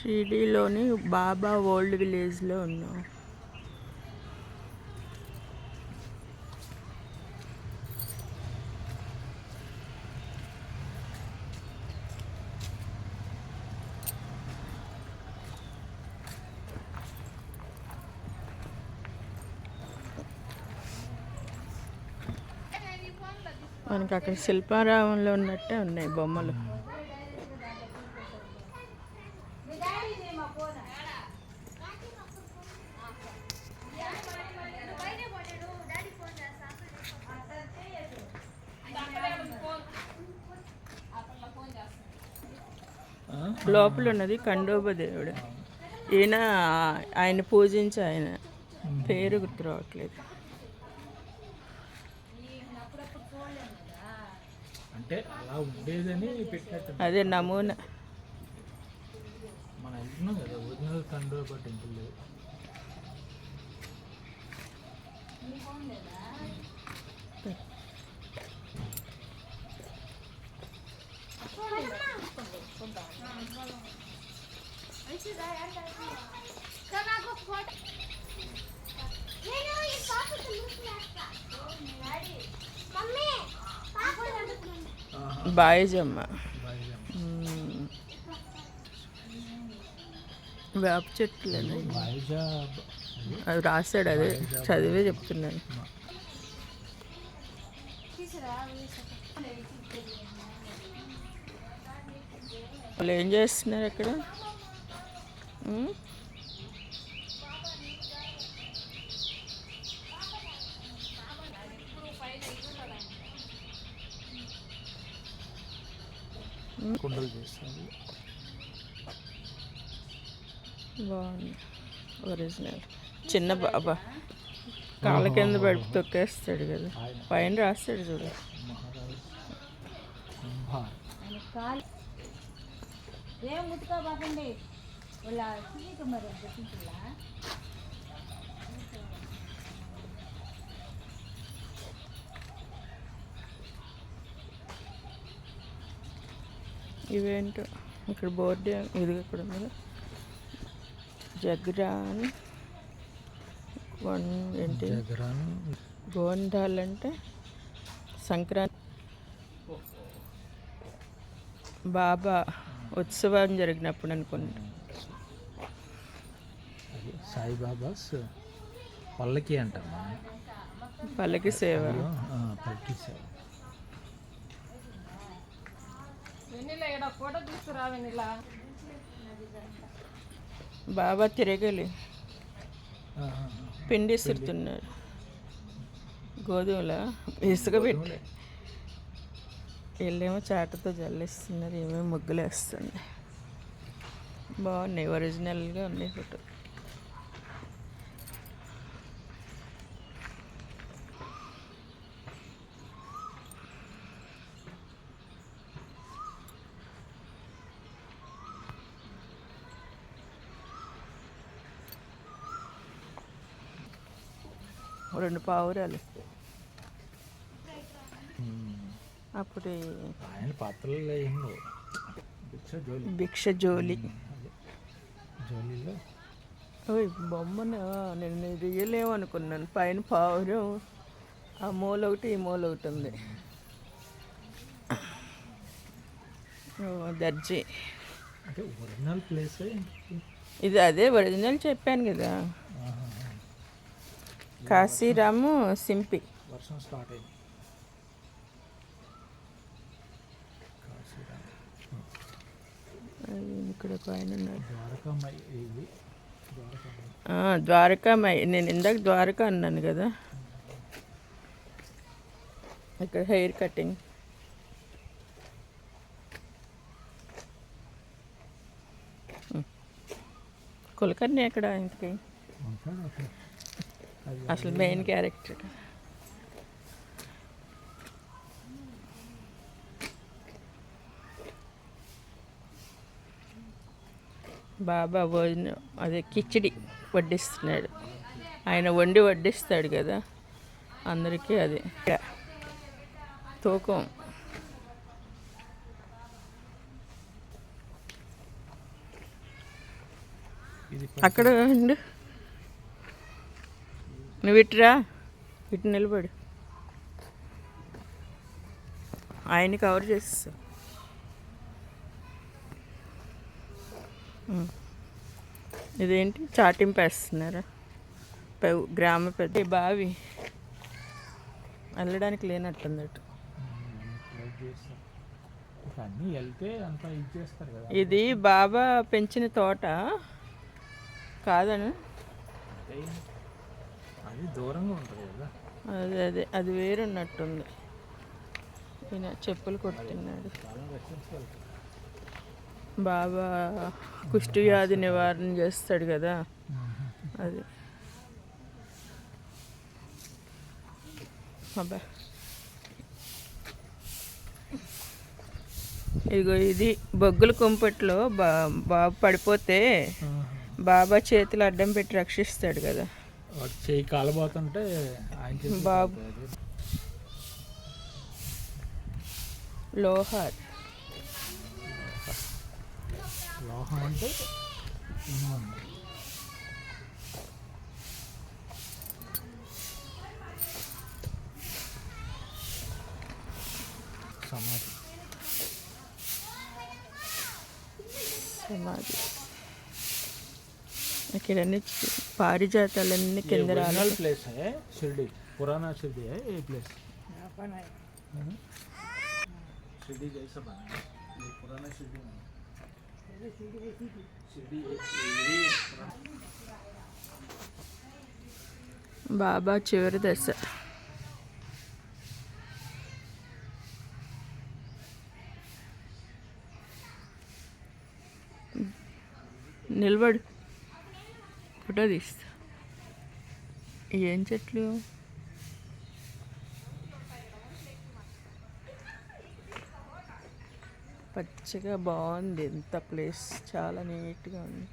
షిరిడీలోని బాబా old విలేజ్లో ఉన్నాం. మనకి అక్కడ శిల్పారామంలో ఉన్నట్టే ఉన్నాయి బొమ్మలు. లోపల ఉన్నది ఖండోబా దేవుడు. ఈయన ఆయన పూజించే ఆయన పేరు గుర్తు రావట్లేదు. అంటే అలా ఉండేదని పెట్టినట్టు. అదే నమూనా. మనం వెళ్తున్నాం కదా ఒరిజినల్ ఖండోబా టెంపుల్. బాయిజమ్మ వేప చెట్లు అది రాశాడు. అదే చదివే చెప్తున్నాను. వాళ్ళు ఏం చేస్తున్నారు అక్కడ? కుండలు చేస్తారు. బాగుంది. ఒరిజినల్ చిన్న బాబా కాళ్ళ కింద పడి తొక్కేస్తాడు కదా, పైన రాస్తాడు చూడ. ఇవేంటో ఇక్కడ బోర్డు ఇది ఇక్కడ ఉంది. జగ్రాన్ ఏంటి గోండాలంటే సంక్రాంతి బాబా ఉత్సవం జరిగినప్పుడు అనుకుంటా. సాయిబాబాస్ పల్లకి అంటామా, పల్లకి సేవ. పల్లకి సేవ. బాబా తిరగలి పిండి ఇస్తున్నాడు. గోధుమల ఇసుక పెట్టి వీళ్ళేమో చాటతో జల్లిస్తున్నారు, ఏమేమి ముగ్గులు వేస్తుంది. బాగున్నాయి, ఒరిజినల్గా ఉన్నాయి ఫోటో. రెండు పావురాలు అప్పుడు ఆయన పాత్రలో భిక్ష జోలి జోలీలో బొమ్మను నేను రియలేమనుకున్నాను. పైన పావురం, ఆ మూల ఒకటి ఈ మూల ఒకటి ఉంది. దర్జీ అంటే ఒరిజినల్ ప్లేస్ ఇది. అదే ఒరిజినల్ చెప్పాను కదా. కాశీరాము సింపి. వర్షం స్టార్ట్ అయింది. ఇక్కడ పైన ద్వారకామాయి. ద్వారకామాయి. నేను ఇందాక ద్వారకా అన్నాను కదా. ఇక్కడ హెయిర్ కటింగ్. కులకర్ణి ఎక్కడ ఇంటికి అసలు మెయిన్ క్యారెక్టర్. బాబా భోజనం అదే కిచిడి వడ్డిస్తున్నాడు. ఆయన వండి వడ్డిస్తాడు కదా అందరికీ. అది తూకం. ఇది అక్కడ ఉండు, నువ్వు ఇటురా, ఇటు నిలబడు, ఆయన్ని కవర్ చేస్తా. ఇదేంటి చాటింపు వేస్తున్నారా? గ్రామ పెద్ద ఈ బావి వెళ్ళడానికి లేనట్టుంది అటు. క్లోజ్ చేస్తాం. ఇక అన్నీ వెళ్తే అంతా ఇది చేస్తారు కదా. ఇది బాబా పెంచిన తోట కాదని, అంటే అది దూరంగా ఉంటుంది కదా. అది వేరున్నట్టుంది. ఈయన చెప్పులు కొడుతున్నాడు. చాలా రక్షించాలి. బాబా కుష్టి వ్యాధి నివారణ చేస్తాడు కదా, అది. అబ్బా, ఇదిగో ఇది బొగ్గుల కుంపట్లో బాబు పడిపోతే బాబా చేతులు అడ్డం పెట్టి రక్షిస్తాడు కదా. వాడు చేయి కాలబోతుంటే ఆయన చేసి బాబు లోహార్, లోహం అంటే ఇనుము. సమాధి. సమాధి. ఇక్కడ అన్ని పారిజాతాలన్నీ కింద ओरिजिनल प्लेस है शिरडी, पुराना शिरडी है ये प्लेस। शिरडी जैसा बना है ये पुराना शिरडी नहीं। शिरडी బాబా చివరి దశ. నిలబడు, ఫోటో తీస్తా. ఏం చెట్లు? పచ్చగా బాగుంది. ఎంత ప్లేస్ చాలా నీట్గా ఉంది.